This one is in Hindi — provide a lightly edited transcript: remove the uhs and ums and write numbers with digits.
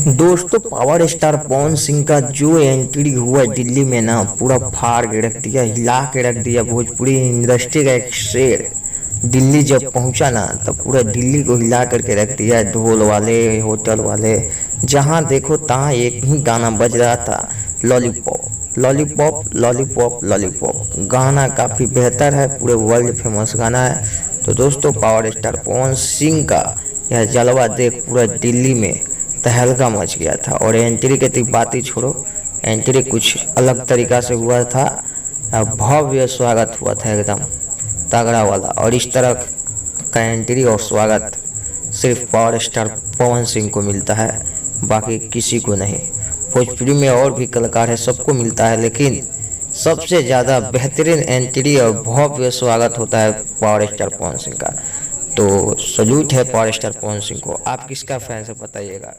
दोस्तों, पावर स्टार पवन सिंह का जो एंट्री हुआ दिल्ली में ना, पूरा फाड़ के रख दिया, हिला के रख दिया। भोजपुरी इंडस्ट्री का एक शेर दिल्ली जब पहुंचा ना, तब पूरा दिल्ली को हिला करके रख दिया। ढोल वाले, होटल वाले, जहां देखो तहां एक ही गाना बज रहा था, लॉलीपॉप लॉलीपॉप लॉलीपॉप लॉलीपॉप। गाना काफ़ी बेहतर है, पूरे वर्ल्ड फेमस गाना है। तो दोस्तों, पावर स्टार पवन सिंह का यह जलवा देख पूरा दिल्ली में तहलका मच गया था। और एंट्री के तो बात ही छोड़ो, एंट्री कुछ अलग तरीका से हुआ था। भव्य स्वागत हुआ था, एकदम तगड़ा वाला। और इस तरह का एंट्री और स्वागत सिर्फ पावर स्टार पवन सिंह को मिलता है, बाकी किसी को नहीं। भोजपुरी में और भी कलाकार है, सबको मिलता है, लेकिन सबसे ज़्यादा बेहतरीन एंट्री और भव्य स्वागत होता है पावर स्टार पवन सिंह का। तो सल्यूट है पावर स्टार पवन सिंह को। आप किसका फैन है बताइएगा।